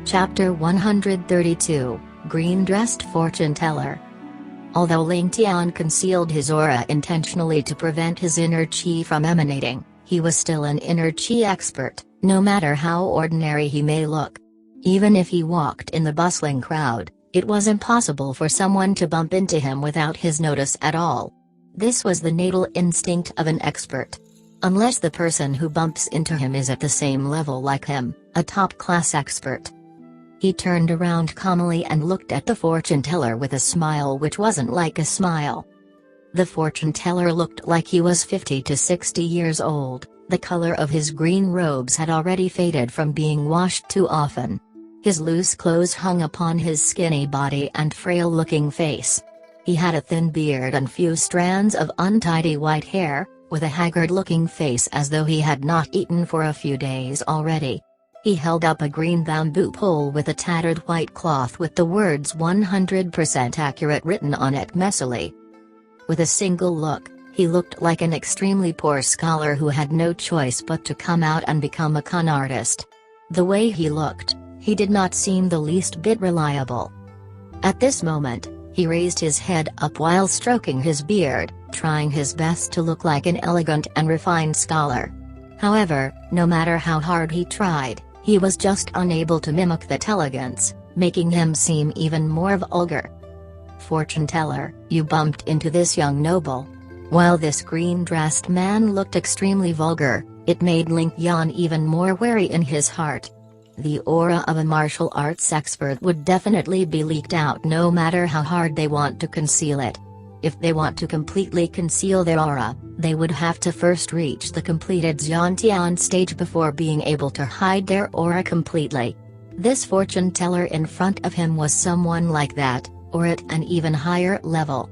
Chapter 132, Green-Dressed Fortune Teller. Although Ling Tian concealed his aura intentionally to prevent his inner chi from emanating, he was still an inner chi expert, no matter how ordinary he may look. Even if he walked in the bustling crowd, it was impossible for someone to bump into him without his notice at all. This was the natal instinct of an expert. Unless the person who bumps into him is at the same level like him, a top-class expert. He turned around calmly and looked at the fortune teller with a smile which wasn't like a smile. The fortune teller looked like he was 50 to 60 years old. The color of his green robes had already faded from being washed too often. His loose clothes hung upon his skinny body and frail-looking face. He had a thin beard and few strands of untidy white hair, with a haggard-looking face as though he had not eaten for a few days already. He held up a green bamboo pole with a tattered white cloth with the words 100% accurate written on it messily. With a single look, he looked like an extremely poor scholar who had no choice but to come out and become a con artist. The way he looked, he did not seem the least bit reliable. At this moment, he raised his head up while stroking his beard, trying his best to look like an elegant and refined scholar. However, no matter how hard he tried, he was just unable to mimic that elegance, making him seem even more vulgar. "Fortune teller, you bumped into this young noble." While this green-dressed man looked extremely vulgar, it made Ling Tian even more wary in his heart. The aura of a martial arts expert would definitely be leaked out no matter how hard they want to conceal it. If they want to completely conceal their aura, they would have to first reach the completed Xiantian stage before being able to hide their aura completely. This fortune teller in front of him was someone like that, or at an even higher level.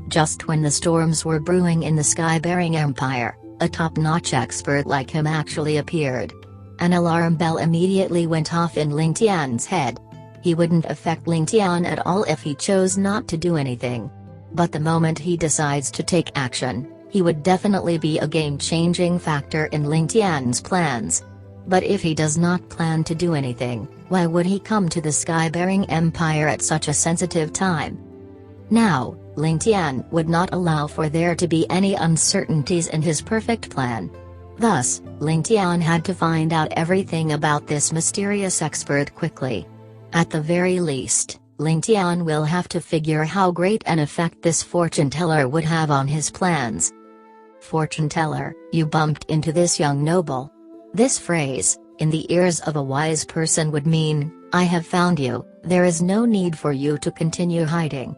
Just when the storms were brewing in the sky-bearing empire, a top-notch expert like him actually appeared. An alarm bell immediately went off in Ling Tian's head. He wouldn't affect Ling Tian at all if he chose not to do anything. But the moment he decides to take action, he would definitely be a game-changing factor in Ling Tian's plans. But if he does not plan to do anything, why would he come to the sky-bearing empire at such a sensitive time? Now, Ling Tian would not allow for there to be any uncertainties in his perfect plan. Thus, Ling Tian had to find out everything about this mysterious expert quickly. At the very least, Ling Tian will have to figure how great an effect this fortune teller would have on his plans. "Fortune teller, you bumped into this young noble." This phrase, in the ears of a wise person would mean, "I have found you, there is no need for you to continue hiding."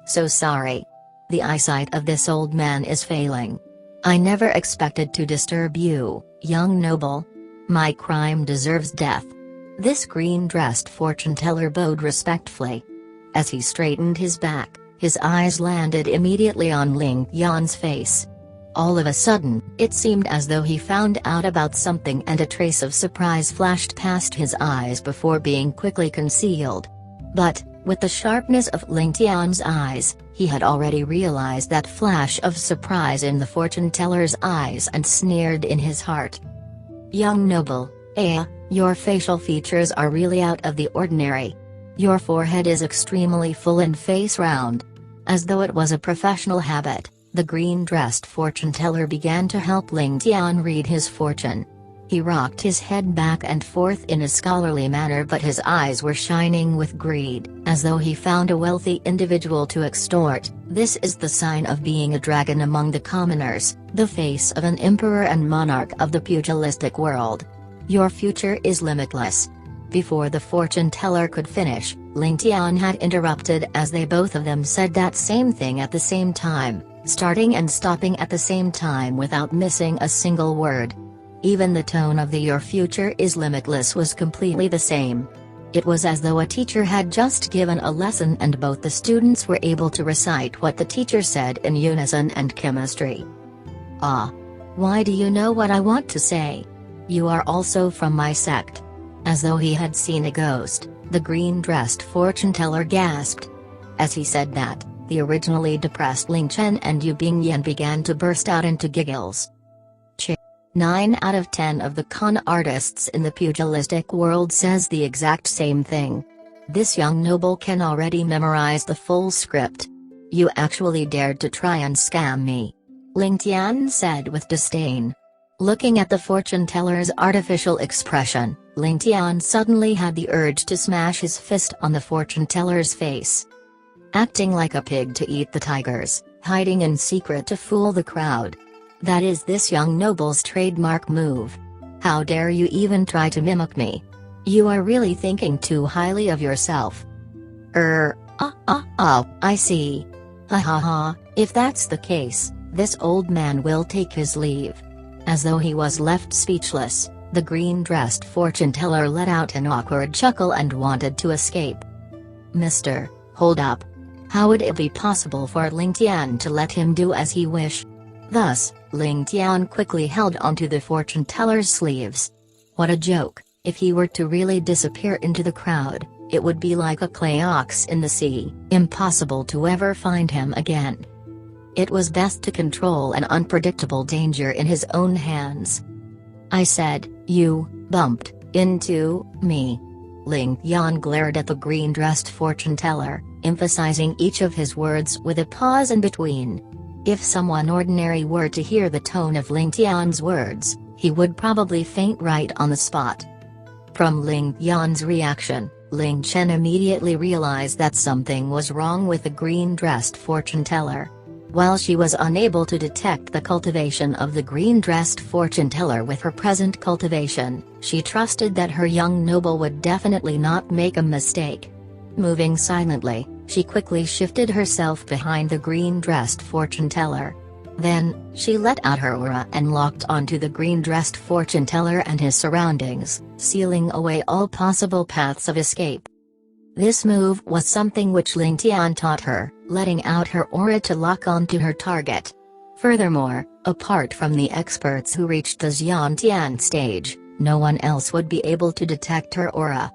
So sorry. The eyesight of this old man is failing. I never expected to disturb you, young noble. My crime deserves death. This green-dressed fortune teller bowed respectfully. As he straightened his back, his eyes landed immediately on Ling Tian's face. All of a sudden, it seemed as though he found out about something and a trace of surprise flashed past his eyes before being quickly concealed. But, with the sharpness of Ling Tian's eyes, he had already realized that flash of surprise in the fortune teller's eyes and sneered in his heart. "Young noble, your facial features are really out of the ordinary. Your forehead is extremely full and face round." As though it was a professional habit, the green-dressed fortune teller began to help Ling Tian read his fortune. He rocked his head back and forth in a scholarly manner, but his eyes were shining with greed, as though he found a wealthy individual to extort. "This is the sign of being a dragon among the commoners, the face of an emperor and monarch of the pugilistic world. Your future is limitless." Before the fortune teller could finish, Ling Tian had interrupted as they both of them said that same thing at the same time, starting and stopping at the same time without missing a single word. Even the tone of the "your future is limitless" was completely the same. It was as though a teacher had just given a lesson and both the students were able to recite what the teacher said in unison and chemistry. Why do you know what I want to say? You are also from my sect." As though he had seen a ghost, the green-dressed fortune teller gasped. As he said that, the originally depressed Ling Chen and Yu Bingyan began to burst out into giggles. 9 out of 10 of the con artists in the pugilistic world says the exact same thing. This young noble can already memorize the full script. You actually dared to try and scam me. Ling Tian said with disdain. Looking at the fortune teller's artificial expression, Ling Tian suddenly had the urge to smash his fist on the fortune teller's face. Acting like a pig to eat the tigers, hiding in secret to fool the crowd. That is this young noble's trademark move. How dare you even try to mimic me? You are really thinking too highly of yourself. I see. Ha ha ha, if that's the case, this old man will take his leave. As though he was left speechless, the green-dressed fortune teller let out an awkward chuckle and wanted to escape. Mister, hold up. How would it be possible for Ling Tian to let him do as he wished? Thus, Ling Tian quickly held onto the fortune teller's sleeves. What a joke, if he were to really disappear into the crowd, it would be like a clay ox in the sea, impossible to ever find him again. It was best to control an unpredictable danger in his own hands. I said, you bumped into me. Ling Tian glared at the green-dressed fortune teller, emphasizing each of his words with a pause in between. If someone ordinary were to hear the tone of Ling Tian's words, he would probably faint right on the spot. From Ling Tian's reaction, Ling Chen immediately realized that something was wrong with the green-dressed fortune teller. While she was unable to detect the cultivation of the green-dressed fortune teller with her present cultivation, she trusted that her young noble would definitely not make a mistake. Moving silently, she quickly shifted herself behind the green-dressed fortune teller. Then, she let out her aura and locked onto the green-dressed fortune teller and his surroundings, sealing away all possible paths of escape. This move was something which Ling Tian taught her, letting out her aura to lock onto her target. Furthermore, apart from the experts who reached the Xiantian stage, no one else would be able to detect her aura.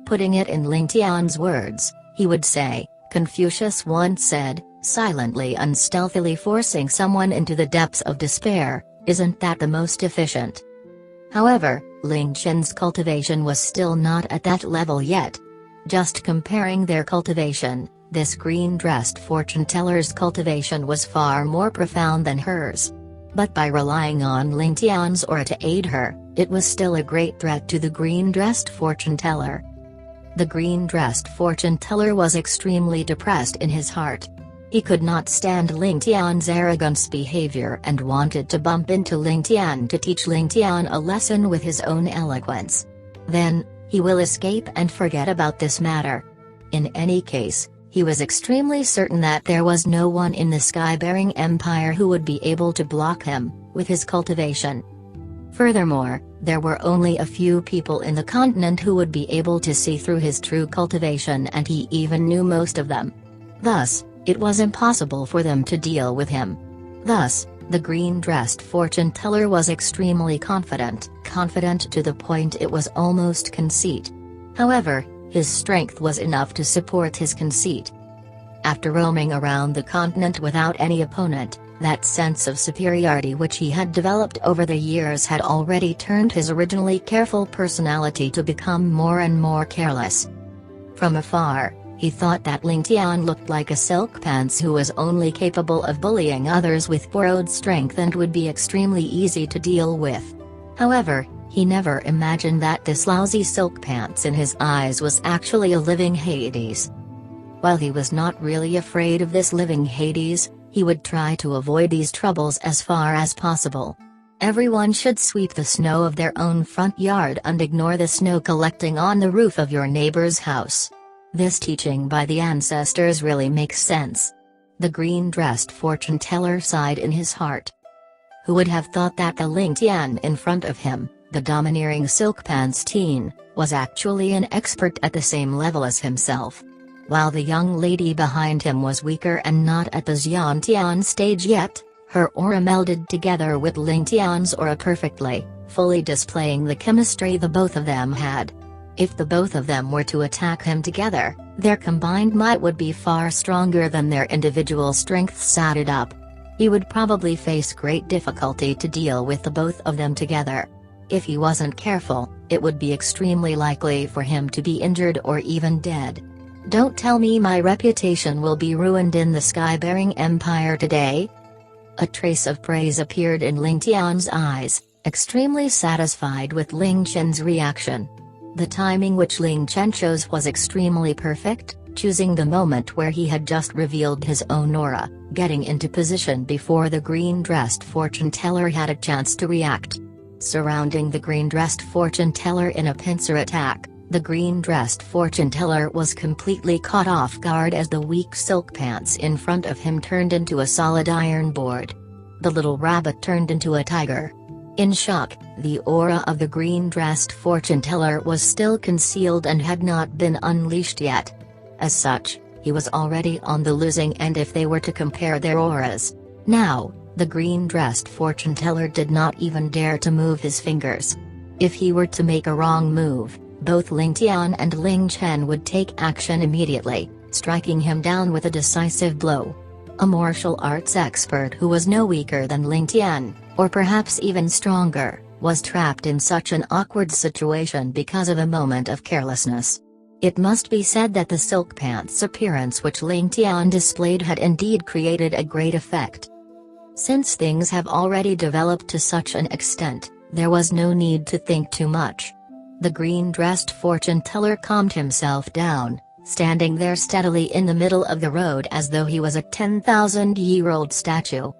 Putting it in Ling Tian's words, he would say, Confucius once said, silently and stealthily forcing someone into the depths of despair, isn't that the most efficient? However, Ling Chen's cultivation was still not at that level yet. Just comparing their cultivation, this green-dressed fortune teller's cultivation was far more profound than hers. But by relying on Ling Tian's aura to aid her, it was still a great threat to the green-dressed fortune teller. The green-dressed fortune teller was extremely depressed in his heart. He could not stand Ling Tian's arrogant behavior and wanted to bump into Ling Tian to teach Ling Tian a lesson with his own eloquence. Then, he will escape and forget about this matter. In any case, he was extremely certain that there was no one in the sky-bearing empire who would be able to block him, with his cultivation. Furthermore, there were only a few people in the continent who would be able to see through his true cultivation, and he even knew most of them. Thus, it was impossible for them to deal with him. Thus, the green-dressed fortune teller was extremely confident to the point it was almost conceit. However, his strength was enough to support his conceit. After roaming around the continent without any opponent, that sense of superiority which he had developed over the years had already turned his originally careful personality to become more and more careless. From afar, he thought that Ling Tian looked like a silk pants who was only capable of bullying others with borrowed strength and would be extremely easy to deal with. However, he never imagined that this lousy silk pants in his eyes was actually a living Hades. While he was not really afraid of this living Hades, he would try to avoid these troubles as far as possible. Everyone should sweep the snow of their own front yard and ignore the snow collecting on the roof of your neighbor's house. This teaching by the ancestors really makes sense. The green-dressed fortune teller sighed in his heart. Who would have thought that the Ling Tian in front of him, the domineering silk pants teen, was actually an expert at the same level as himself? While the young lady behind him was weaker and not at the Xiantian stage yet, her aura melded together with Ling Tian's aura perfectly, fully displaying the chemistry the both of them had. If the both of them were to attack him together, their combined might would be far stronger than their individual strengths added up. He would probably face great difficulty to deal with the both of them together. If he wasn't careful, it would be extremely likely for him to be injured or even dead. Don't tell me my reputation will be ruined in the sky-bearing empire today. A trace of praise appeared in Ling Tian's eyes, extremely satisfied with Ling Tian's reaction. The timing which Ling Tian chose was extremely perfect, choosing the moment where he had just revealed his own aura, getting into position before the green-dressed fortune teller had a chance to react. Surrounding the green-dressed fortune teller in a pincer attack, the green-dressed fortune teller was completely caught off guard as the weak silk pants in front of him turned into a solid iron board. The little rabbit turned into a tiger. In shock, the aura of the green-dressed fortune teller was still concealed and had not been unleashed yet. As such, he was already on the losing end if they were to compare their auras. Now, the green-dressed fortune teller did not even dare to move his fingers. If he were to make a wrong move, both Ling Tian and Ling Tian would take action immediately, striking him down with a decisive blow. A martial arts expert who was no weaker than Ling Tian, or perhaps even stronger, was trapped in such an awkward situation because of a moment of carelessness. It must be said that the silk pants appearance which Ling Tian displayed had indeed created a great effect. Since things have already developed to such an extent, there was no need to think too much. The green-dressed fortune teller calmed himself down, standing there steadily in the middle of the road as though he was a 10,000-year-old statue.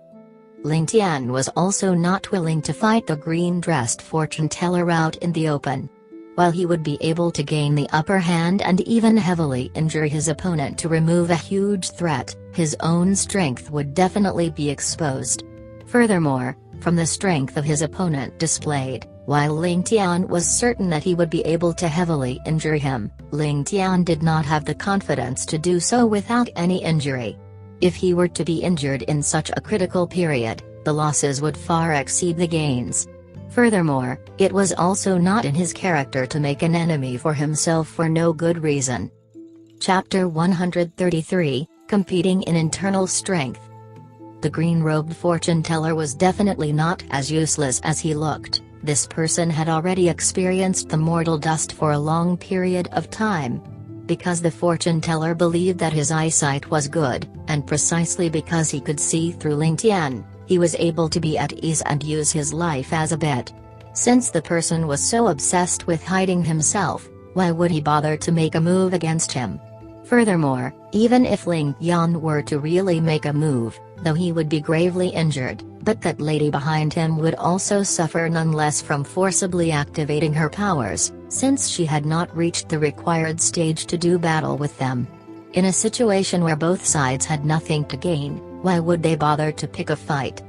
Ling Tian was also not willing to fight the green-dressed fortune teller out in the open. While he would be able to gain the upper hand and even heavily injure his opponent to remove a huge threat, his own strength would definitely be exposed. Furthermore, from the strength of his opponent displayed, while Ling Tian was certain that he would be able to heavily injure him, Ling Tian did not have the confidence to do so without any injury. If he were to be injured in such a critical period, the losses would far exceed the gains. Furthermore, it was also not in his character to make an enemy for himself for no good reason. Chapter 133, Competing in Internal Strength. The green-robed fortune teller was definitely not as useless as he looked. This person had already experienced the mortal dust for a long period of time. Because the fortune teller believed that his eyesight was good, and precisely because he could see through Ling Tian, he was able to be at ease and use his life as a bet. Since the person was so obsessed with hiding himself, why would he bother to make a move against him? Furthermore, even if Ling Tian were to really make a move, though he would be gravely injured, but that lady behind him would also suffer none less from forcibly activating her powers, since she had not reached the required stage to do battle with them. In a situation where both sides had nothing to gain, why would they bother to pick a fight?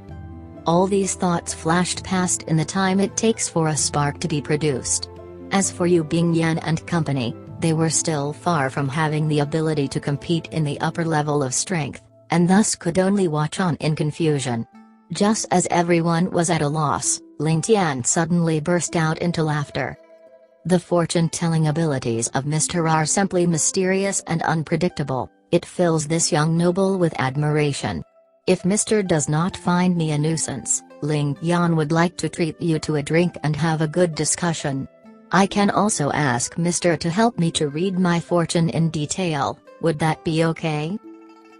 All these thoughts flashed past in the time it takes for a spark to be produced. As for Yu Bingyan and company, they were still far from having the ability to compete in the upper level of strength, and thus could only watch on in confusion. Just as everyone was at a loss, Ling Tian suddenly burst out into laughter. The fortune-telling abilities of Mr. are simply mysterious and unpredictable. It fills this young noble with admiration. If Mr. does not find me a nuisance, Ling Tian would like to treat you to a drink and have a good discussion. I can also ask Mr. to help me to read my fortune in detail, would that be okay?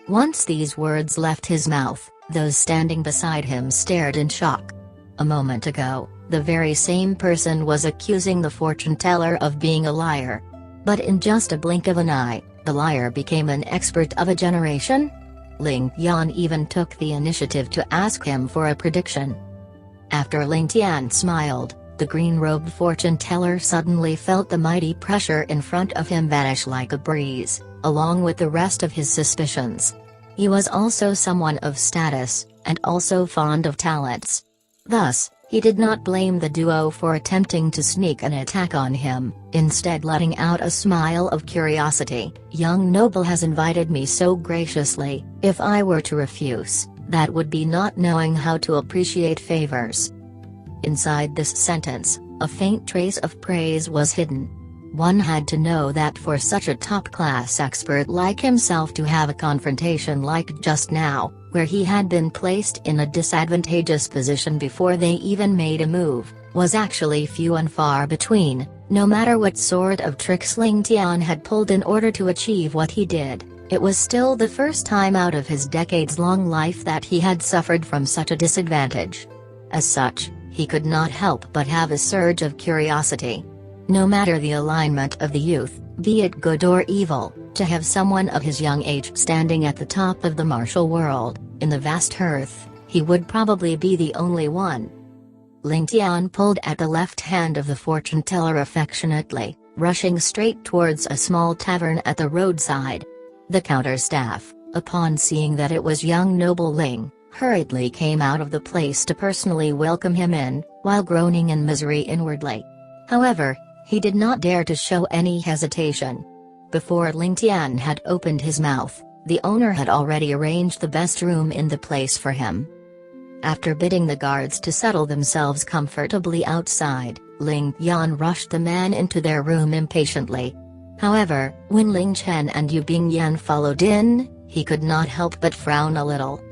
Once these words left his mouth, those standing beside him stared in shock. A moment ago, the very same person was accusing the fortune teller of being a liar. But in just a blink of an eye, the liar became an expert of a generation? Ling Tian even took the initiative to ask him for a prediction. After Ling Tian smiled, the green-robed fortune teller suddenly felt the mighty pressure in front of him vanish like a breeze, along with the rest of his suspicions. He was also someone of status, and also fond of talents. Thus, he did not blame the duo for attempting to sneak an attack on him, instead letting out a smile of curiosity. Young noble has invited me so graciously, if I were to refuse, that would be not knowing how to appreciate favors. Inside this sentence, a faint trace of praise was hidden. One had to know that for such a top-class expert like himself to have a confrontation like just now, where he had been placed in a disadvantageous position before they even made a move, was actually few and far between, no matter what sort of tricks Ling Tian had pulled in order to achieve what he did. It was still the first time out of his decades-long life that he had suffered from such a disadvantage. As such, he could not help but have a surge of curiosity. No matter the alignment of the youth, be it good or evil, to have someone of his young age standing at the top of the martial world, in the vast earth, he would probably be the only one. Ling Tian pulled at the left hand of the fortune teller affectionately, rushing straight towards a small tavern at the roadside. The counter-staff, upon seeing that it was young noble Ling, hurriedly came out of the place to personally welcome him in, while groaning in misery inwardly. However, he did not dare to show any hesitation. Before Ling Tian had opened his mouth, the owner had already arranged the best room in the place for him. After bidding the guards to settle themselves comfortably outside, Ling Tian rushed the man into their room impatiently. However, when Ling Chen and Yu Bingyan followed in, he could not help but frown a little.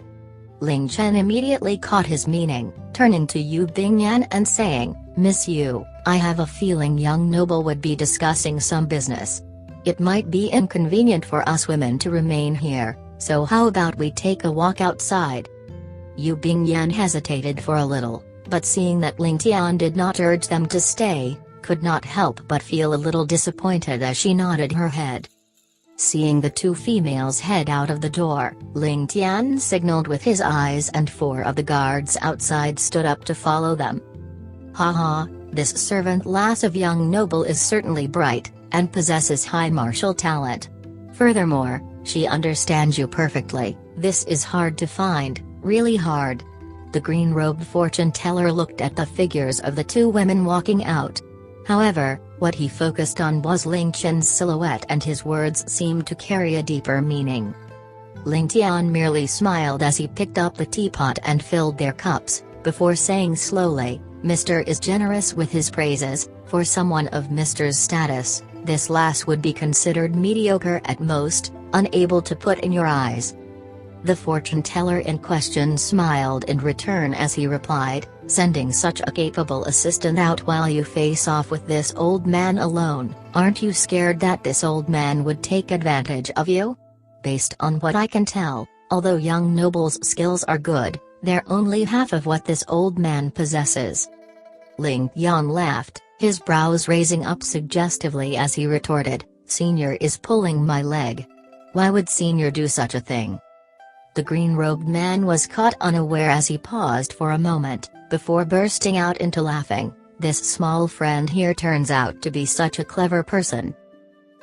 Ling Chen immediately caught his meaning, turning to Yu Bingyan and saying, "Miss Yu, I have a feeling young noble would be discussing some business. It might be inconvenient for us women to remain here, so how about we take a walk outside?" Yu Bingyan hesitated for a little, but seeing that Ling Tian did not urge them to stay, could not help but feel a little disappointed as she nodded her head. Seeing the two females head out of the door, Ling Tian signaled with his eyes and 4 of the guards outside stood up to follow them. "Haha, this servant lass of young noble is certainly bright, and possesses high martial talent. Furthermore, she understands you perfectly. This is hard to find, really hard." The green-robed fortune teller looked at the figures of the 2 women walking out. However, what he focused on was Ling Chen's silhouette, and his words seemed to carry a deeper meaning. Ling Tian merely smiled as he picked up the teapot and filled their cups, before saying slowly, "Mr. is generous with his praises. For someone of Mr.'s status, this lass would be considered mediocre at most, unable to put in your eyes." The fortune teller in question smiled in return as he replied, "Sending such a capable assistant out while you face off with this old man alone, aren't you scared that this old man would take advantage of you? Based on what I can tell, although young noble's skills are good, they're only half of what this old man possesses." Ling Tian laughed, his brows raising up suggestively as he retorted, "Senior is pulling my leg. Why would Senior do such a thing?" The green-robed man was caught unaware as he paused for a moment, before bursting out into laughing. "This small friend here turns out to be such a clever person."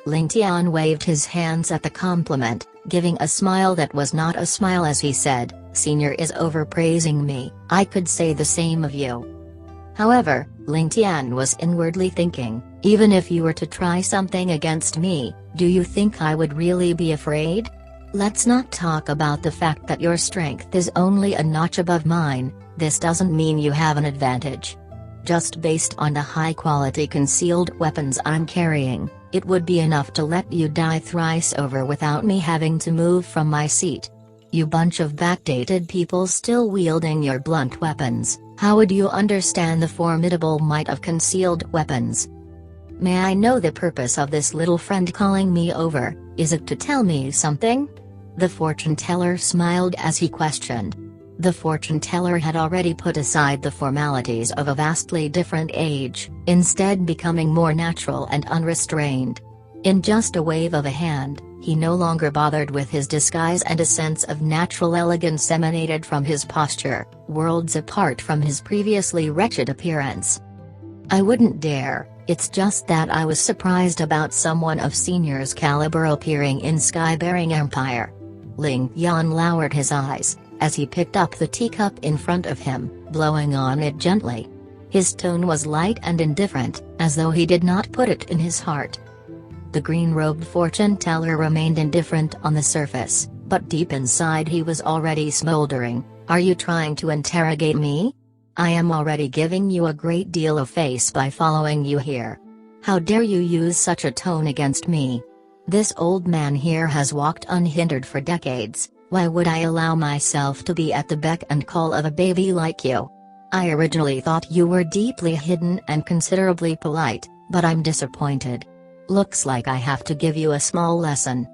Ling Tian waved his hands at the compliment, giving a smile that was not a smile as he said, "Senior is overpraising me. I could say the same of you." However, Ling Tian was inwardly thinking, "Even if you were to try something against me, do you think I would really be afraid? Let's not talk about the fact that your strength is only a notch above mine. This doesn't mean you have an advantage. Just based on the high-quality concealed weapons I'm carrying, it would be enough to let you die thrice over without me having to move from my seat. You bunch of backdated people still wielding your blunt weapons, how would you understand the formidable might of concealed weapons? May I know the purpose of this little friend calling me over? Is it to tell me something?" The fortune teller smiled as he questioned. The fortune teller had already put aside the formalities of a vastly different age, instead becoming more natural and unrestrained. In just a wave of a hand, he no longer bothered with his disguise, and a sense of natural elegance emanated from his posture, worlds apart from his previously wretched appearance. "I wouldn't dare. It's just that I was surprised about someone of Senior's caliber appearing in Sky-bearing Empire." Ling Tian lowered his eyes, as he picked up the teacup in front of him, blowing on it gently. His tone was light and indifferent, as though he did not put it in his heart. The green-robed fortune teller remained indifferent on the surface, but deep inside he was already smoldering. "Are you trying to interrogate me? I am already giving you a great deal of face by following you here. How dare you use such a tone against me? This old man here has walked unhindered for decades, why would I allow myself to be at the beck and call of a baby like you? I originally thought you were deeply hidden and considerably polite, but I'm disappointed. Looks like I have to give you a small lesson."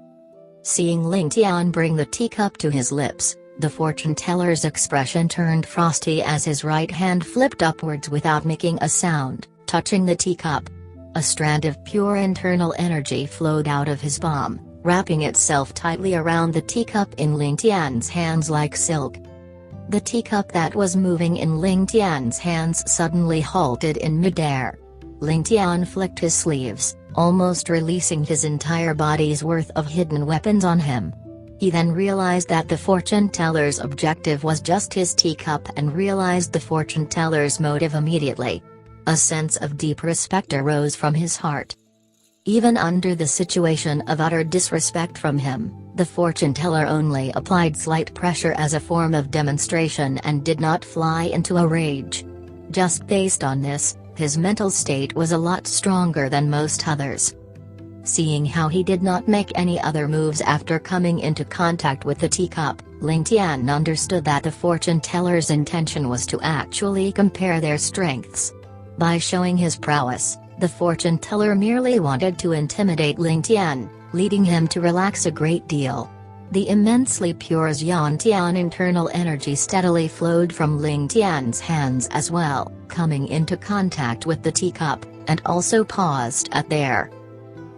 Seeing Ling Tian bring the teacup to his lips, the fortune teller's expression turned frosty as his right hand flipped upwards without making a sound, touching the teacup. A strand of pure internal energy flowed out of his palm, wrapping itself tightly around the teacup in Ling Tian's hands like silk. The teacup that was moving in Ling Tian's hands suddenly halted in midair. Ling Tian flicked his sleeves, almost releasing his entire body's worth of hidden weapons on him. He then realized that the fortune teller's objective was just his teacup and realized the fortune teller's motive immediately. A sense of deep respect arose from his heart. Even under the situation of utter disrespect from him, the fortune teller only applied slight pressure as a form of demonstration and did not fly into a rage. Just based on this, his mental state was a lot stronger than most others. Seeing how he did not make any other moves after coming into contact with the teacup, Ling Tian understood that the fortune teller's intention was to actually compare their strengths. By showing his prowess, the fortune teller merely wanted to intimidate Ling Tian, leading him to relax a great deal. The immensely pure Tian internal energy steadily flowed from Ling Tian's hands as well, coming into contact with the teacup, and also paused at there.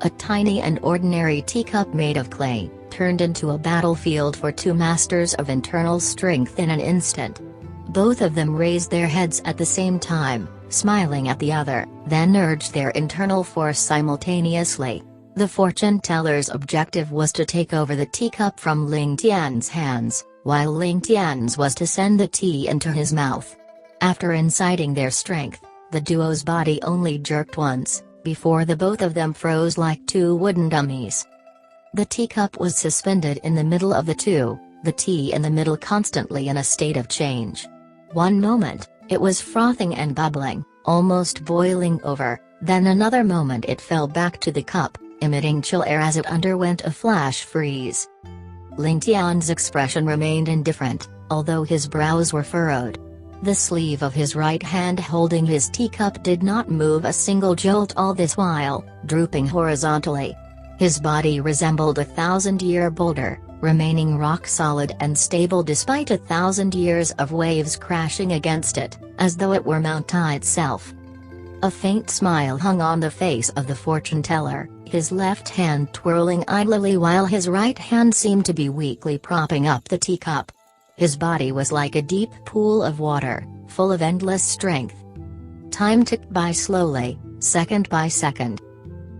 A tiny and ordinary teacup made of clay, turned into a battlefield for two masters of internal strength in an instant. Both of them raised their heads at the same time, smiling at the other, then urged their internal force simultaneously. The fortune teller's objective was to take over the teacup from Ling Tian's hands, while Ling Tian's was to send the tea into his mouth. After inciting their strength, the duo's body only jerked once, before the both of them froze like two wooden dummies. The teacup was suspended in the middle of the two, the tea in the middle constantly in a state of change. One moment, it was frothing and bubbling, almost boiling over, then another moment it fell back to the cup, emitting chill air as it underwent a flash freeze. Ling Tian's expression remained indifferent, although his brows were furrowed. The sleeve of his right hand holding his teacup did not move a single jolt all this while, drooping horizontally. His body resembled a 1,000-year boulder, remaining rock-solid and stable despite 1,000 years of waves crashing against it, as though it were Mount Tai itself. A faint smile hung on the face of the fortune teller, his left hand twirling idly while his right hand seemed to be weakly propping up the teacup. His body was like a deep pool of water, full of endless strength. Time ticked by slowly, second by second.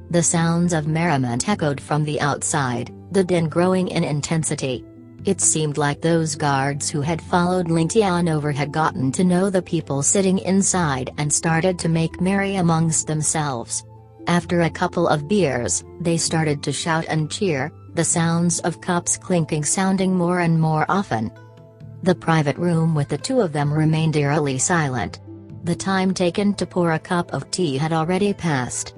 The sounds of merriment echoed from the outside, the din growing in intensity. It seemed like those guards who had followed Ling Tian over had gotten to know the people sitting inside and started to make merry amongst themselves. After a couple of beers, they started to shout and cheer, the sounds of cups clinking sounding more and more often. The private room with the two of them remained eerily silent. The time taken to pour a cup of tea had already passed.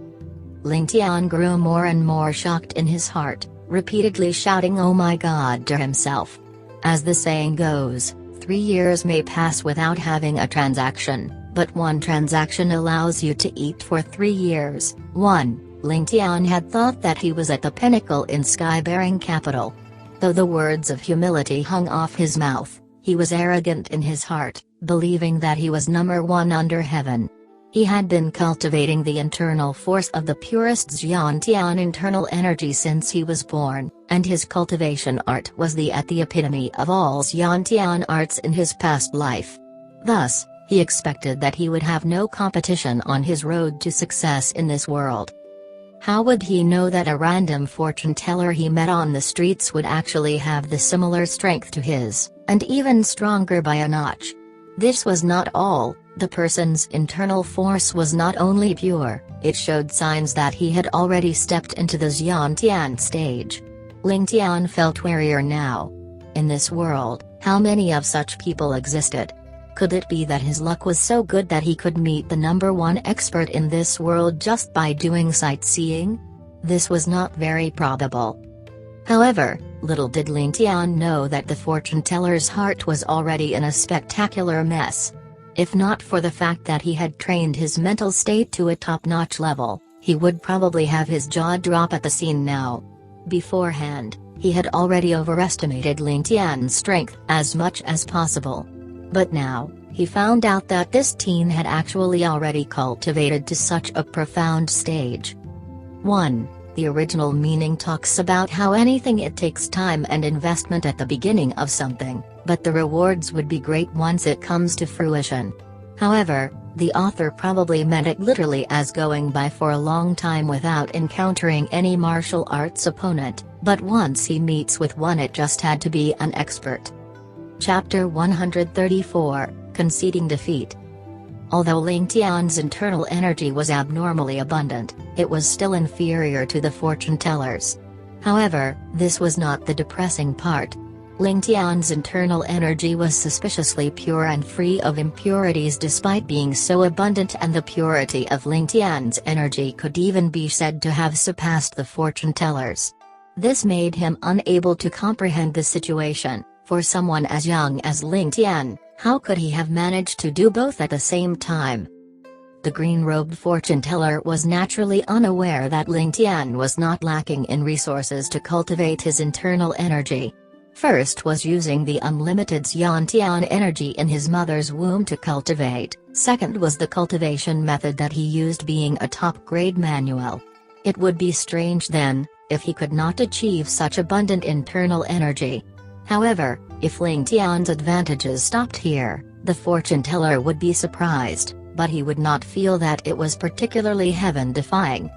Ling Tian grew more and more shocked in his heart, repeatedly shouting "Oh my God" to himself. As the saying goes, 3 years may pass without having a transaction, but one transaction allows you to eat for 3 years. Ling Tian had thought that he was at the pinnacle in sky-bearing capital. Though the words of humility hung off his mouth, he was arrogant in his heart, believing that he was number one under heaven. He had been cultivating the internal force of the purest Tian internal energy since he was born, and his cultivation art was the epitome of all Tian arts in his past life. Thus, he expected that he would have no competition on his road to success in this world. How would he know that a random fortune teller he met on the streets would actually have the similar strength to his, and even stronger by a notch? This was not all. The person's internal force was not only pure, it showed signs that he had already stepped into the Tian stage. Ling Tian felt warier now. In this world, how many of such people existed? Could it be that his luck was so good that he could meet the #1 expert in this world just by doing sightseeing? This was not very probable. However, little did Ling Tian know that the fortune-teller's heart was already in a spectacular mess. If not for the fact that he had trained his mental state to a top-notch level, he would probably have his jaw drop at the scene now. Beforehand, he had already overestimated Ling Tian's strength as much as possible. But now, he found out that this teen had actually already cultivated to such a profound stage. 1. The original meaning talks about how anything it takes time and investment at the beginning of something, but the rewards would be great once it comes to fruition. However, the author probably meant it literally as going by for a long time without encountering any martial arts opponent, but once he meets with one it just had to be an expert. Chapter 134, Conceding Defeat. Although Ling Tian's internal energy was abnormally abundant, it was still inferior to the fortune-teller's. However, this was not the depressing part. Ling Tian's internal energy was suspiciously pure and free of impurities despite being so abundant, and the purity of Ling Tian's energy could even be said to have surpassed the fortune-teller's. This made him unable to comprehend the situation. For someone as young as Ling Tian, how could he have managed to do both at the same time? The green-robed fortune-teller was naturally unaware that Ling Tian was not lacking in resources to cultivate his internal energy. First was using the unlimited Xiantian energy in his mother's womb to cultivate, second was the cultivation method that he used being a top-grade manual. It would be strange then, if he could not achieve such abundant internal energy. However, if Ling Tian's advantages stopped here, the fortune-teller would be surprised, but he would not feel that it was particularly heaven-defying.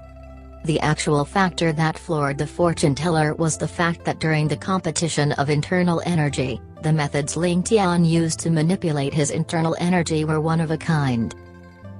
The actual factor that floored the fortune-teller was the fact that during the competition of internal energy, the methods Ling Tian used to manipulate his internal energy were one of a kind.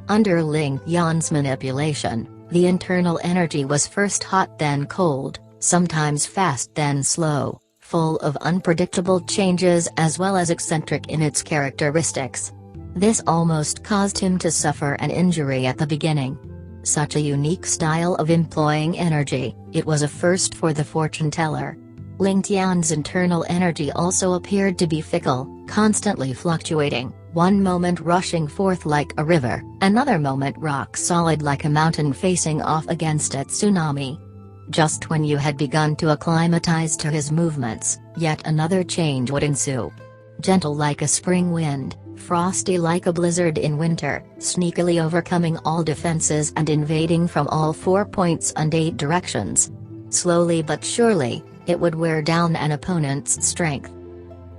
Under Ling Tian's manipulation, the internal energy was first hot then cold, sometimes fast then slow, full of unpredictable changes as well as eccentric in its characteristics. This almost caused him to suffer an injury at the beginning. Such a unique style of employing energy, it was a first for the fortune-teller. Ling Tian's internal energy also appeared to be fickle, constantly fluctuating, one moment rushing forth like a river, another moment rock solid like a mountain facing off against a tsunami. Just when you had begun to acclimatize to his movements, yet another change would ensue. Gentle like a spring wind, frosty like a blizzard in winter, sneakily overcoming all defenses and invading from all 4 points and 8 directions. Slowly but surely, it would wear down an opponent's strength.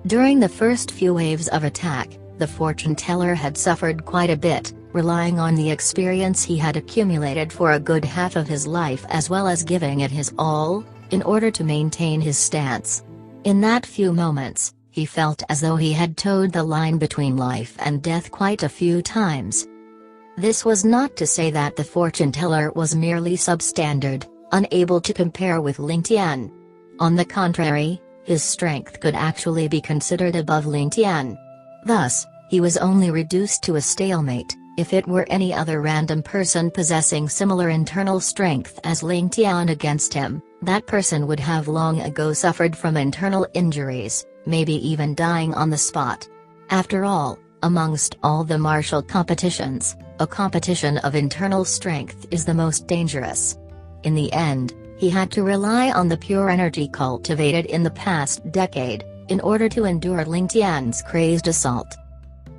During the first few waves of attack, the fortune-teller had suffered quite a bit, relying on the experience he had accumulated for a good half of his life as well as giving it his all, in order to maintain his stance. In that few moments, he felt as though he had towed the line between life and death quite a few times. This was not to say that the fortune-teller was merely substandard, unable to compare with Ling Tian. On the contrary, his strength could actually be considered above Ling Tian. Thus, he was only reduced to a stalemate. If it were any other random person possessing similar internal strength as Ling Tian against him, that person would have long ago suffered from internal injuries, maybe even dying on the spot. After all, amongst all the martial competitions, a competition of internal strength is the most dangerous. In the end, he had to rely on the pure energy cultivated in the past decade, in order to endure Ling Tian's crazed assault.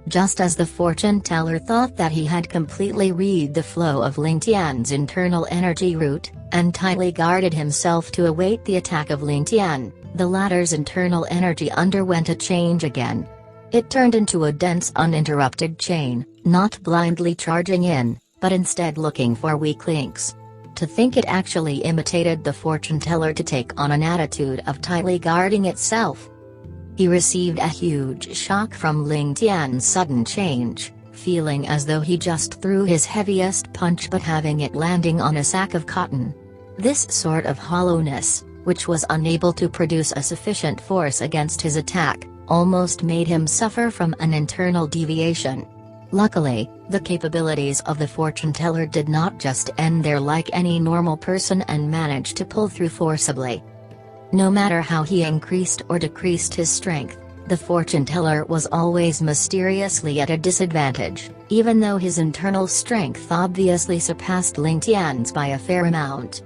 Just as the fortune-teller thought that he had completely read the flow of Ling Tian's internal energy route, and tightly guarded himself to await the attack of Ling Tian, the latter's internal energy underwent a change again. It turned into a dense uninterrupted chain, not blindly charging in, but instead looking for weak links. To think it actually imitated the fortune-teller to take on an attitude of tightly guarding itself. He received a huge shock from Ling Tian's sudden change, feeling as though he just threw his heaviest punch but having it landing on a sack of cotton. This sort of hollowness, which was unable to produce a sufficient force against his attack, almost made him suffer from an internal deviation. Luckily, the capabilities of the fortune teller did not just end there like any normal person and manage to pull through forcibly. No matter how he increased or decreased his strength, the fortune teller was always mysteriously at a disadvantage, even though his internal strength obviously surpassed Ling Tian's by a fair amount.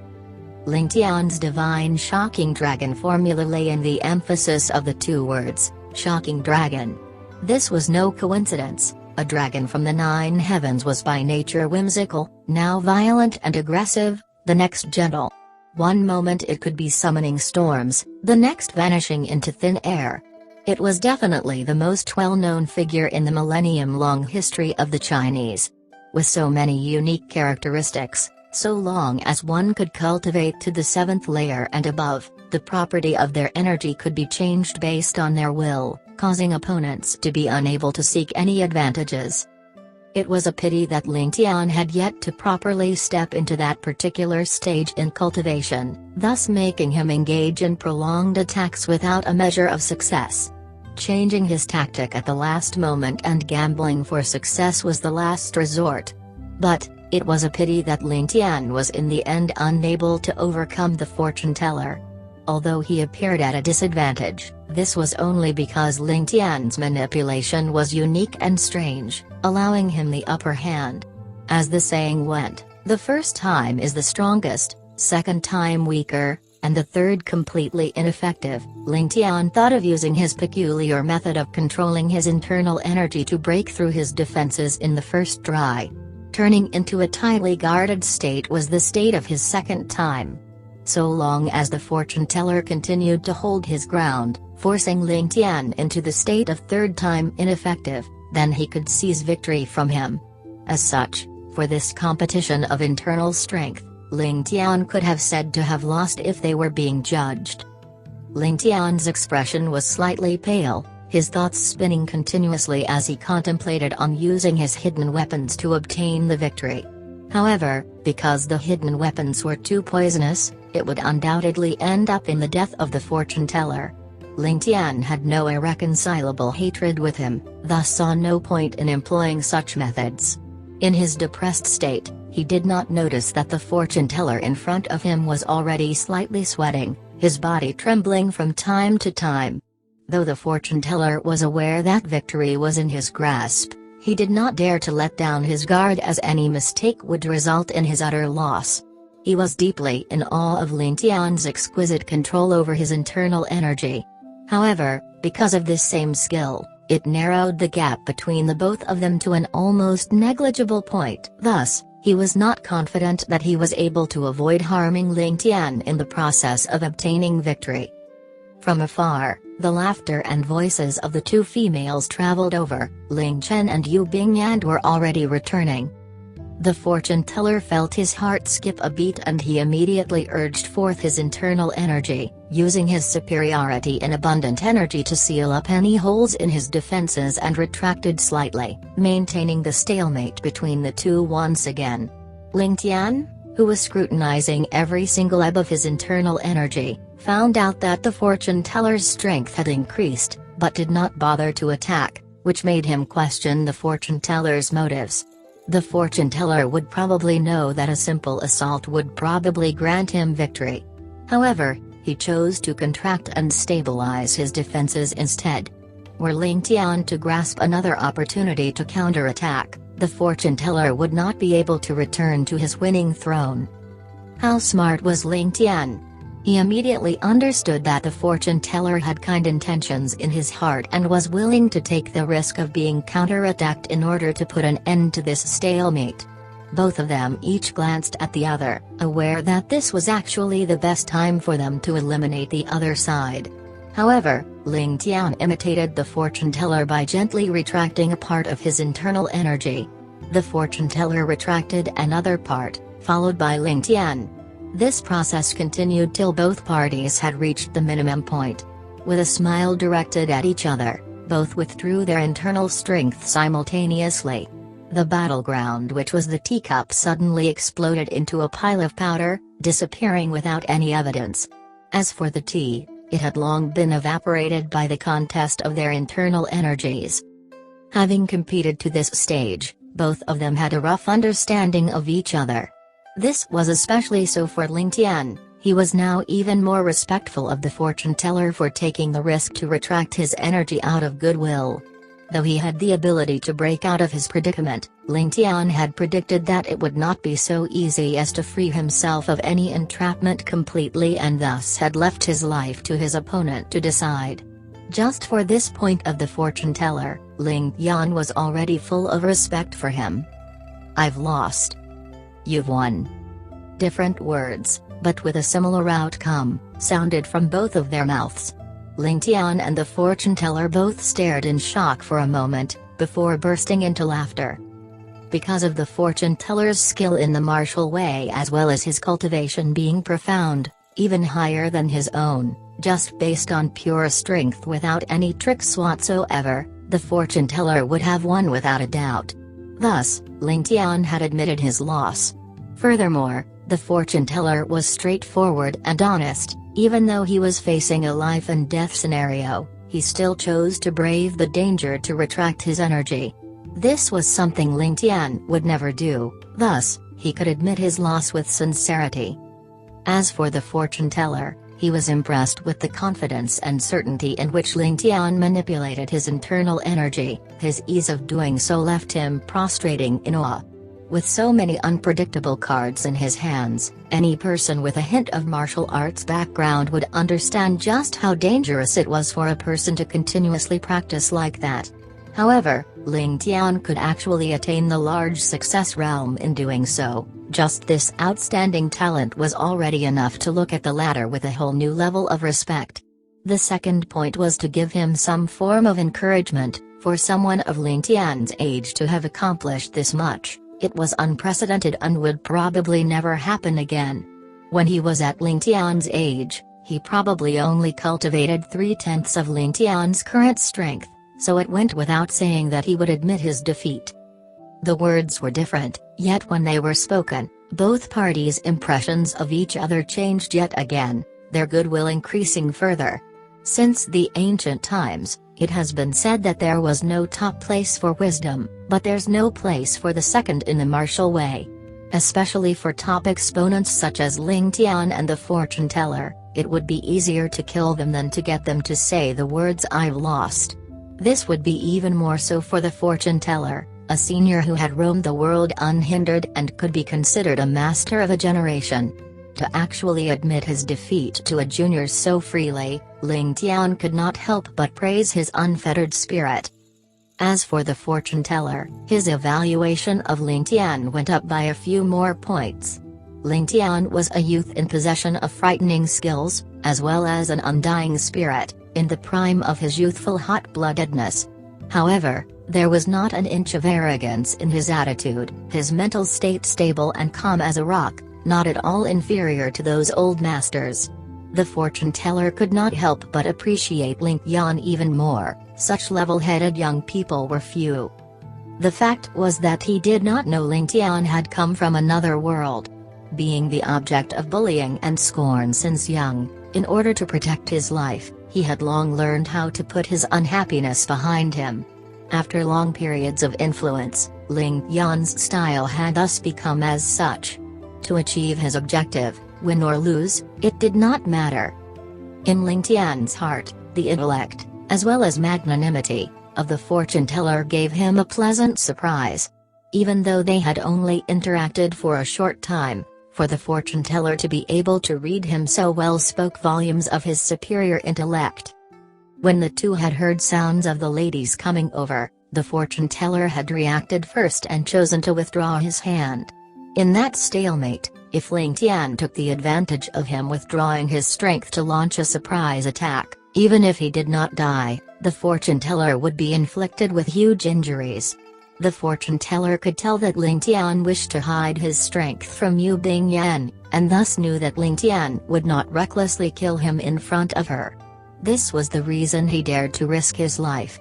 Ling Tian's divine shocking dragon formula lay in the emphasis of the two words, shocking dragon. This was no coincidence. A dragon from the nine heavens was by nature whimsical, now violent and aggressive, the next gentle. One moment it could be summoning storms, the next vanishing into thin air. It was definitely the most well-known figure in the millennium-long history of the Chinese. With so many unique characteristics, so long as one could cultivate to the 7th layer and above, the property of their energy could be changed based on their will, causing opponents to be unable to seek any advantages. It was a pity that Ling Tian had yet to properly step into that particular stage in cultivation, thus making him engage in prolonged attacks without a measure of success. Changing his tactic at the last moment and gambling for success was the last resort. But it was a pity that Ling Tian was in the end unable to overcome the fortune teller. Although he appeared at a disadvantage, this was only because Ling Tian's manipulation was unique and strange, allowing him the upper hand. As the saying went, the first time is the strongest, second time weaker, and the third completely ineffective. Ling Tian thought of using his peculiar method of controlling his internal energy to break through his defenses in the first try. Turning into a tightly guarded state was the state of his second time. So long as the fortune teller continued to hold his ground, forcing Ling Tian into the state of third time ineffective, then he could seize victory from him. As such, for this competition of internal strength, Ling Tian could have said to have lost if they were being judged. Ling Tian's expression was slightly pale, his thoughts spinning continuously as he contemplated on using his hidden weapons to obtain the victory. However, because the hidden weapons were too poisonous, it would undoubtedly end up in the death of the fortune teller. Ling Tian had no irreconcilable hatred with him, thus saw no point in employing such methods. In his depressed state, he did not notice that the fortune teller in front of him was already slightly sweating, his body trembling from time to time. Though the fortune teller was aware that victory was in his grasp, he did not dare to let down his guard as any mistake would result in his utter loss. He was deeply in awe of Ling Tian's exquisite control over his internal energy. However, because of this same skill, it narrowed the gap between the both of them to an almost negligible point. Thus, he was not confident that he was able to avoid harming Ling Tian in the process of obtaining victory. From afar, the laughter and voices of the two females traveled over. Ling Chen and Yu Bingyan were already returning. The fortune teller felt his heart skip a beat and he immediately urged forth his internal energy, using his superiority in abundant energy to seal up any holes in his defenses and retracted slightly, maintaining the stalemate between the two once again. Ling Tian, who was scrutinizing every single ebb of his internal energy, found out that the fortune teller's strength had increased, but did not bother to attack, which made him question the fortune teller's motives. The fortune teller would probably know that a simple assault would probably grant him victory. However, he chose to contract and stabilize his defenses instead. Were Ling Tian to grasp another opportunity to counterattack, the fortune teller would not be able to return to his winning throne. How smart was Ling Tian? He immediately understood that the fortune teller had kind intentions in his heart and was willing to take the risk of being counterattacked in order to put an end to this stalemate. Both of them each glanced at the other, aware that this was actually the best time for them to eliminate the other side. However, Ling Tian imitated the fortune teller by gently retracting a part of his internal energy. The fortune teller retracted another part, followed by Ling Tian. This process continued till both parties had reached the minimum point. With a smile directed at each other, both withdrew their internal strength simultaneously. The battleground, which was the teacup, suddenly exploded into a pile of powder, disappearing without any evidence. As for the tea, it had long been evaporated by the contest of their internal energies. Having competed to this stage, both of them had a rough understanding of each other. This was especially so for Ling Tian. He was now even more respectful of the fortune teller for taking the risk to retract his energy out of goodwill. Though he had the ability to break out of his predicament, Ling Tian had predicted that it would not be so easy as to free himself of any entrapment completely, and thus had left his life to his opponent to decide. Just for this point of the fortune teller, Ling Tian was already full of respect for him. "I've lost. You've won." Different words, but with a similar outcome, sounded from both of their mouths. Ling Tian and the fortune teller both stared in shock for a moment, before bursting into laughter. Because of the fortune teller's skill in the martial way as well as his cultivation being profound, even higher than his own, just based on pure strength without any tricks whatsoever, the fortune teller would have won without a doubt. Thus, Ling Tian had admitted his loss. Furthermore, the fortune teller was straightforward and honest. Even though he was facing a life and death scenario, he still chose to brave the danger to retract his energy. This was something Ling Tian would never do, thus, he could admit his loss with sincerity. As for the fortune teller, he was impressed with the confidence and certainty in which Ling Tian manipulated his internal energy. His ease of doing so left him prostrating in awe. With so many unpredictable cards in his hands, any person with a hint of martial arts background would understand just how dangerous it was for a person to continuously practice like that. However, Ling Tian could actually attain the large success realm in doing so. Just this outstanding talent was already enough to look at the latter with a whole new level of respect. The second point was to give him some form of encouragement. For someone of Ling Tian's age to have accomplished this much, it was unprecedented and would probably never happen again. When he was at Ling Tian's age, he probably only cultivated 3/10 of Ling Tian's current strength, so it went without saying that he would admit his defeat. The words were different, yet when they were spoken, both parties' impressions of each other changed yet again, their goodwill increasing further. Since the ancient times, it has been said that there was no top place for wisdom, but there's no place for the second in the martial way. Especially for top exponents such as Ling Tian and the fortune teller, it would be easier to kill them than to get them to say the words "I've lost." This would be even more so for the fortune teller, a senior who had roamed the world unhindered and could be considered a master of a generation. To actually admit his defeat to a junior so freely, Ling Tian could not help but praise his unfettered spirit. As for the fortune teller, his evaluation of Ling Tian went up by a few more points. Ling Tian was a youth in possession of frightening skills, as well as an undying spirit, in the prime of his youthful hot-bloodedness. However, there was not an inch of arrogance in his attitude, his mental state stable and calm as a rock, not at all inferior to those old masters. The fortune teller could not help but appreciate Ling Tian even more. Such level-headed young people were few. The fact was that he did not know Ling Tian had come from another world. Being the object of bullying and scorn since young, in order to protect his life, he had long learned how to put his unhappiness behind him. After long periods of influence, Ling Tian's style had thus become as such. To achieve his objective, win or lose, it did not matter. In Ling Tian's heart, the intellect, as well as magnanimity, of the fortune teller gave him a pleasant surprise. Even though they had only interacted for a short time, for the fortune teller to be able to read him so well spoke volumes of his superior intellect. When the two had heard sounds of the ladies coming over, the fortune teller had reacted first and chosen to withdraw his hand. In that stalemate, if Ling Tian took the advantage of him withdrawing his strength to launch a surprise attack, even if he did not die, the fortune teller would be inflicted with huge injuries. The fortune teller could tell that Ling Tian wished to hide his strength from Yu Bingyan, and thus knew that Ling Tian would not recklessly kill him in front of her. This was the reason he dared to risk his life.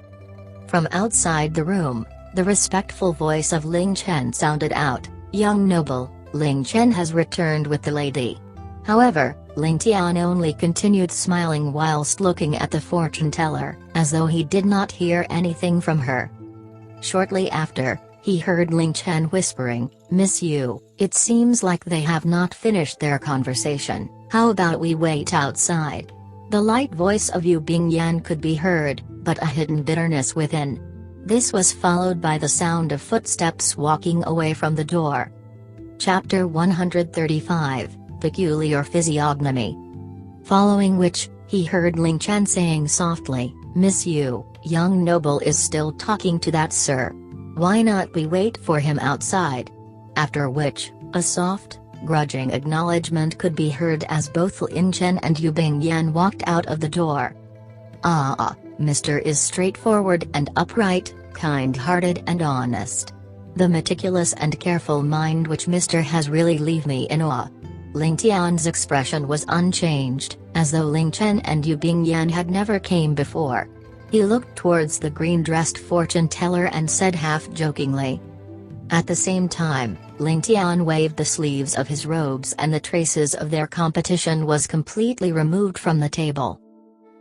From outside the room, the respectful voice of Ling Chen sounded out. "Young noble, Ling Chen has returned with the lady." However, Ling Tian only continued smiling whilst looking at the fortune teller, as though he did not hear anything from her. Shortly after, he heard Ling Chen whispering, "Miss Yu, it seems like they have not finished their conversation, how about we wait outside?" The light voice of Yu Bingyan could be heard, but a hidden bitterness within. This was followed by the sound of footsteps walking away from the door. Chapter 135, Peculiar Physiognomy. Following which, he heard Ling Chen saying softly, "Miss Yu, young noble is still talking to that sir. Why not we wait for him outside?" After which, a soft, grudging acknowledgement could be heard as both Ling Chen and Yu Bingyan walked out of the door. Mr. is straightforward and upright, kind-hearted and honest. The meticulous and careful mind which Mr. has really leave me in awe. Ling Tian's expression was unchanged, as though Ling Chen and Yu Bingyan had never came before. He looked towards the green-dressed fortune teller and said half-jokingly. At the same time, Ling Tian waved the sleeves of his robes and the traces of their competition was completely removed from the table.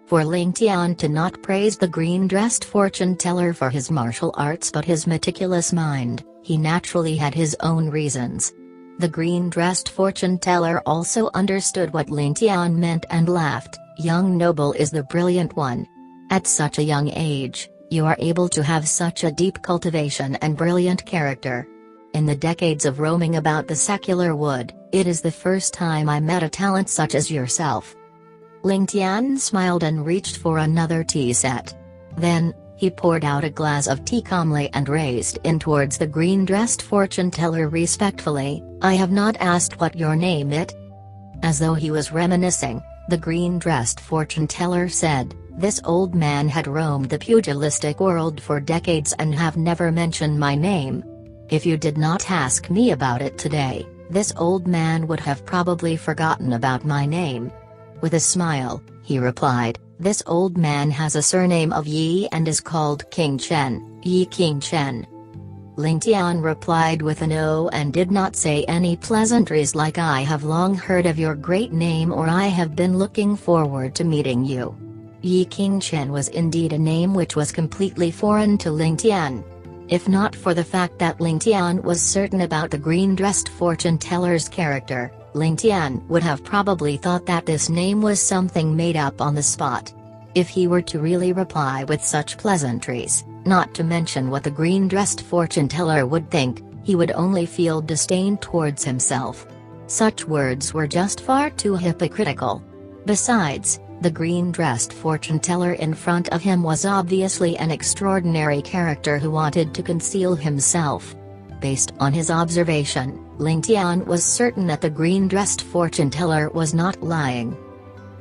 For Ling Tian to not praise the green-dressed fortune teller for his martial arts but his meticulous mind, he naturally had his own reasons. The green-dressed fortune teller also understood what Ling Tian meant and laughed. "Young noble is the brilliant one. At such a young age, you are able to have such a deep cultivation and brilliant character. In the decades of roaming about the secular wood, it is the first time I met a talent such as yourself." Ling Tian smiled and reached for another tea set. Then, he poured out a glass of tea calmly and raised in towards the green-dressed fortune teller respectfully. "I have not asked what your name is." As though he was reminiscing, the green-dressed fortune teller said, "This old man had roamed the pugilistic world for decades and have never mentioned my name. If you did not ask me about it today, this old man would have probably forgotten about my name." With a smile, he replied, "This old man has a surname of Yi and is called King Chen, Yi King Chen." Ling Tian replied with an "oh" and did not say any pleasantries like "I have long heard of your great name" or "I have been looking forward to meeting you." Yi King Chen was indeed a name which was completely foreign to Ling Tian. If not for the fact that Ling Tian was certain about the green-dressed fortune teller's character, Ling Tian would have probably thought that this name was something made up on the spot. If he were to really reply with such pleasantries, not to mention what the green-dressed fortune teller would think, he would only feel disdain towards himself. Such words were just far too hypocritical. Besides, the green-dressed fortune teller in front of him was obviously an extraordinary character who wanted to conceal himself. Based on his observation, Ling Tian was certain that the green-dressed fortune teller was not lying.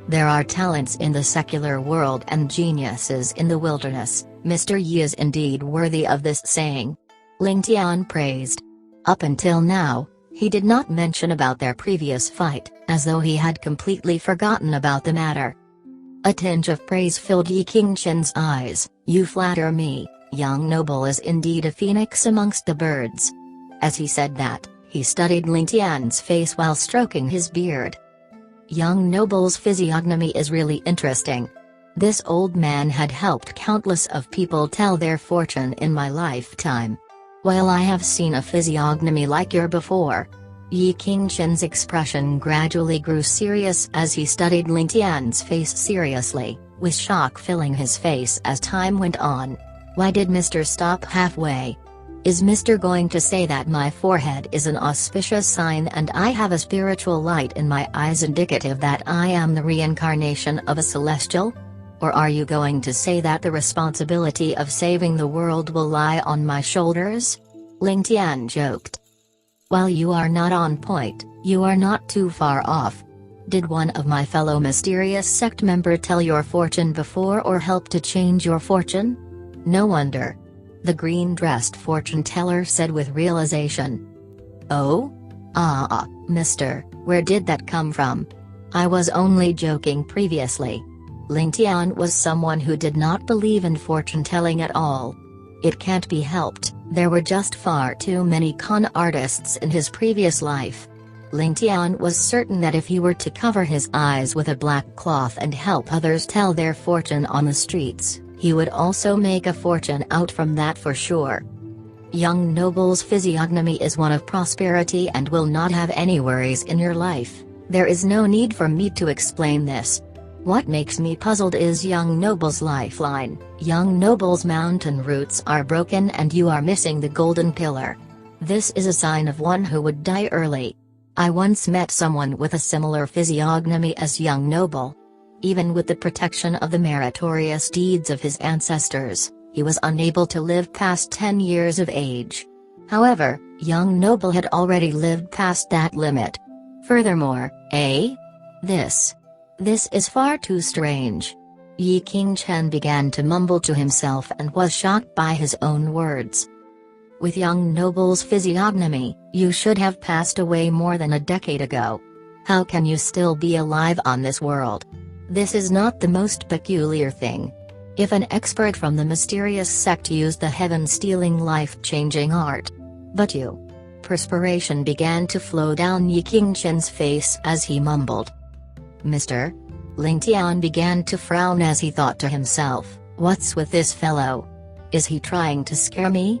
There are talents in the secular world and geniuses in the wilderness. Mr. Yi is indeed worthy of this saying. Ling Tian praised. Up until now, he did not mention about their previous fight, as though he had completely forgotten about the matter. A tinge of praise filled Yi King Chen's eyes. "You flatter me, young noble is indeed a phoenix amongst the birds." As he said that, he studied Ling Tian's face while stroking his beard. "Young noble's physiognomy is really interesting. This old man had helped countless of people tell their fortune in my lifetime. While I have seen a physiognomy like your before." Yi King Chen's expression gradually grew serious as he studied Ling Tian's face seriously, with shock filling his face as time went on. Why did Mr. stop halfway? Is Mr. going to say that my forehead is an auspicious sign and I have a spiritual light in my eyes indicative that I am the reincarnation of a celestial? Or are you going to say that the responsibility of saving the world will lie on my shoulders? Ling Tian joked. While you are not on point, you are not too far off. Did one of my fellow mysterious sect member tell your fortune before or help to change your fortune? No wonder. The green-dressed fortune teller said with realization. Oh? Mister, where did that come from? I was only joking previously. Ling Tian was someone who did not believe in fortune-telling at all. It can't be helped, there were just far too many con artists in his previous life. Ling Tian was certain that if he were to cover his eyes with a black cloth and help others tell their fortune on the streets, he would also make a fortune out from that for sure. Young noble's physiognomy is one of prosperity and will not have any worries in your life. There is no need for me to explain this. What makes me puzzled is young noble's lifeline. Young noble's mountain roots are broken and you are missing the golden pillar. This is a sign of one who would die early. I once met someone with a similar physiognomy as young noble. Even with the protection of the meritorious deeds of his ancestors, he was unable to live past 10 years of age. However, young noble had already lived past that limit. Furthermore, This is far too strange. Yi Qingchen began to mumble to himself and was shocked by his own words. With young noble's physiognomy, you should have passed away more than a decade ago. How can you still be alive on this world? This is not the most peculiar thing. If an expert from the mysterious sect used the heaven-stealing life-changing art. But you. Perspiration began to flow down Yi Qingchen's face as he mumbled. Mr. Ling Tian began to frown as he thought to himself, what's with this fellow? Is he trying to scare me?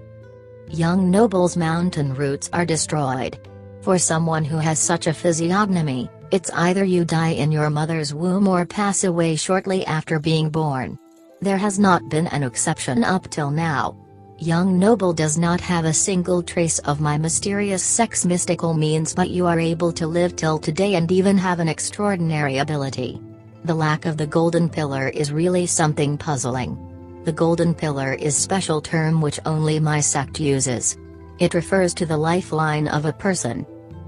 Young noble's mountain roots are destroyed. For someone who has such a physiognomy, it's either you die in your mother's womb or pass away shortly after being born. There has not been an exception up till now. Young noble does not have a single trace of my mysterious sex mystical means, but you are able to live till today and even have an extraordinary ability. The lack of the golden pillar is really something puzzling. The golden pillar is special term which only my sect uses. It refers to the lifeline of a person.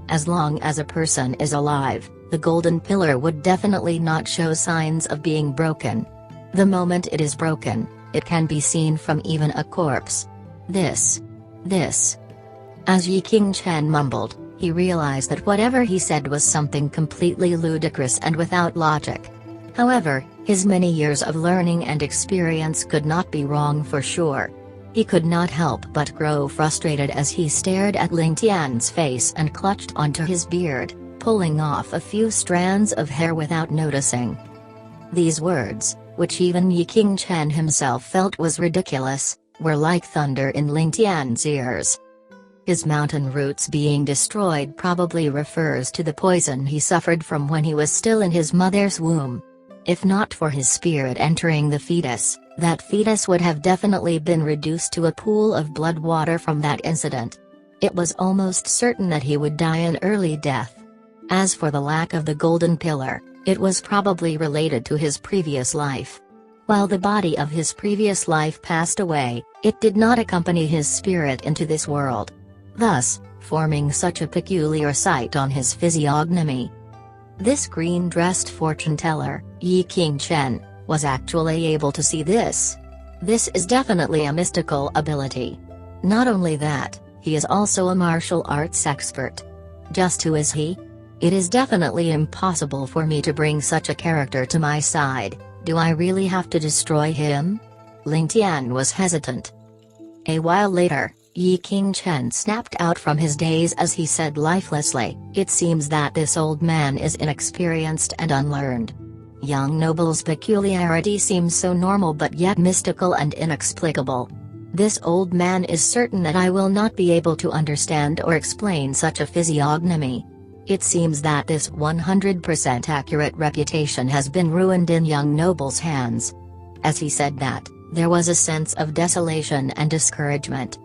As long as a person is alive, the golden pillar would definitely not show signs of being broken. The moment it is broken, it can be seen from even a corpse. This. As Yi Qingchen mumbled, he realized that whatever he said was something completely ludicrous and without logic. However, his many years of learning and experience could not be wrong for sure. He could not help but grow frustrated as he stared at Ling Tian's face and clutched onto his beard, pulling off a few strands of hair without noticing. These words, which even Yi Qingchen himself felt was ridiculous, were like thunder in Ling Tian's ears. His mountain roots being destroyed probably refers to the poison he suffered from when he was still in his mother's womb. If not for his spirit entering the fetus, that fetus would have definitely been reduced to a pool of blood water from that incident. It was almost certain that he would die an early death. As for the lack of the golden pillar, it was probably related to his previous life. While the body of his previous life passed away, it did not accompany his spirit into this world. Thus, forming such a peculiar sight on his physiognomy. This green-dressed fortune-teller, Yi Qingchen, was actually able to see this. This is definitely a mystical ability. Not only that, he is also a martial arts expert. Just who is he? It is definitely impossible for me to bring such a character to my side. Do I really have to destroy him? Ling Tian was hesitant. A while later, Yi Qingchen snapped out from his daze as he said lifelessly, "It seems that this old man is inexperienced and unlearned." Young noble's peculiarity seems so normal but yet mystical and inexplicable. This old man is certain that I will not be able to understand or explain such a physiognomy. It seems that this 100% accurate reputation has been ruined in young noble's hands. As he said that, there was a sense of desolation and discouragement.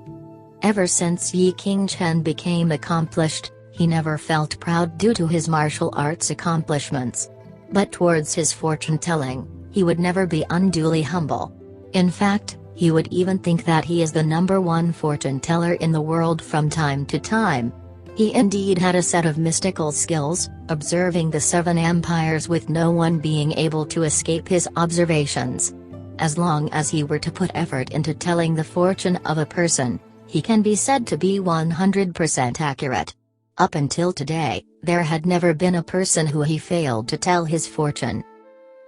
Ever since Yi Qingchen became accomplished, he never felt proud due to his martial arts accomplishments. But towards his fortune-telling, he would never be unduly humble. In fact, he would even think that he is the #1 fortune-teller in the world from time to time. He indeed had a set of mystical skills, observing the 7 empires with no one being able to escape his observations. As long as he were to put effort into telling the fortune of a person, he can be said to be 100% accurate. Up until today, there had never been a person who he failed to tell his fortune.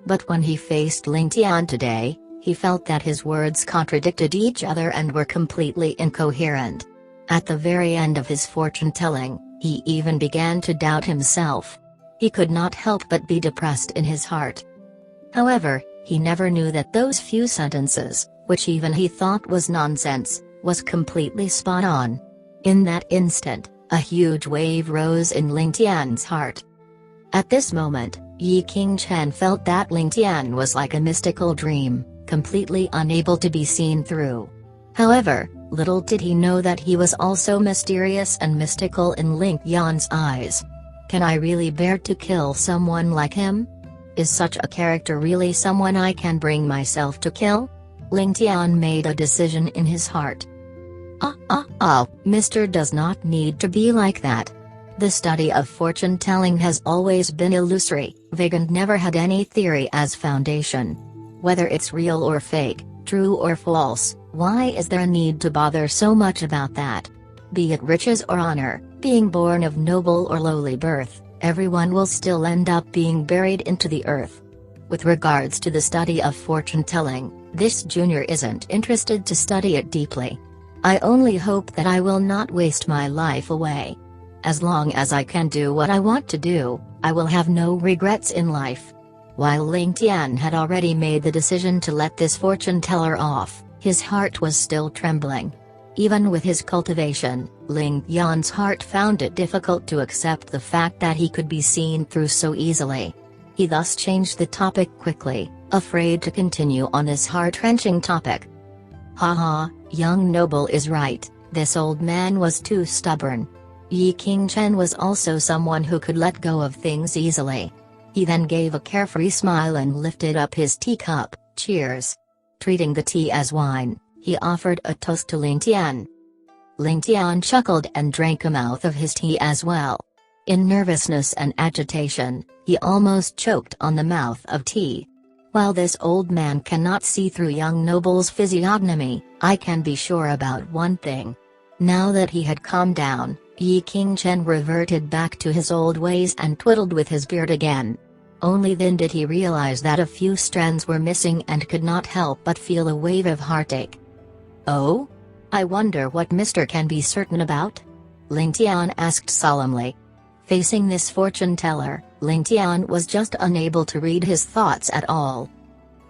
But when he faced Ling Tian today, he felt that his words contradicted each other and were completely incoherent. At the very end of his fortune-telling, He even began to doubt himself. He could not help but be depressed in his heart. However, he never knew that those few sentences, which even he thought was nonsense, was completely spot on. In that instant, a huge wave rose in Ling Tian's heart. At this moment, Yi Qingchen felt that Ling Tian was like a mystical dream, completely unable to be seen through. However, little did he know that he was also mysterious and mystical in Ling Tian's eyes. Can I really bear to kill someone like him? Is such a character really someone I can bring myself to kill? Ling Tian made a decision in his heart. Mr. does not need to be like that. The study of fortune-telling has always been illusory, vague and never had any theory as foundation. Whether it's real or fake, true or false, why is there a need to bother so much about that? Be it riches or honor, being born of noble or lowly birth, everyone will still end up being buried into the earth. With regards to the study of fortune-telling, this junior isn't interested to study it deeply. I only hope that I will not waste my life away. As long as I can do what I want to do, I will have no regrets in life. While Ling Tian had already made the decision to let this fortune-teller off, his heart was still trembling. Even with his cultivation, Ling Tian's heart found it difficult to accept the fact that he could be seen through so easily. He thus changed the topic quickly, afraid to continue on this heart-wrenching topic. Young noble is right, this old man was too stubborn. Yi Qingchen was also someone who could let go of things easily. He then gave a carefree smile and lifted up his teacup. Cheers. Treating the tea as wine, he offered a toast to Ling Tian. Ling Tian chuckled and drank a mouth of his tea as well. In nervousness and agitation, he almost choked on the mouth of tea. While this old man cannot see through young noble's physiognomy, I can be sure about one thing. Now that he had calmed down, Yi Qingchen reverted back to his old ways and twiddled with his beard again. Only then did he realize that a few strands were missing and could not help but feel a wave of heartache. Oh? I wonder what Mr. can be certain about? Ling Tian asked solemnly. Facing this fortune-teller, Ling Tian was just unable to read his thoughts at all.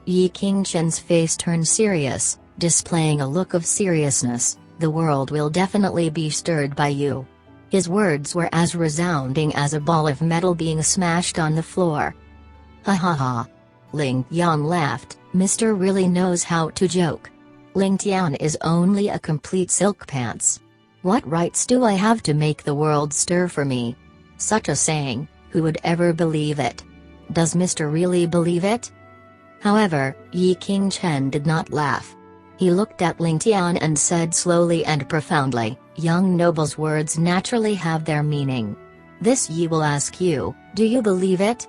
Yi Qingchen's face turned serious, displaying a look of seriousness. The world will definitely be stirred by you. His words were as resounding as a ball of metal being smashed on the floor. Ha. Ling Tian laughed. Mr. really knows how to joke. Ling Tian is only a complete silk pants. What rights do I have to make the world stir for me? Such a saying, who would ever believe it? Does Mr. really believe it? However, Yi Qingchen did not laugh. He looked at Ling Tian and said slowly and profoundly, young noble's words naturally have their meaning. This Yi will ask you, do you believe it?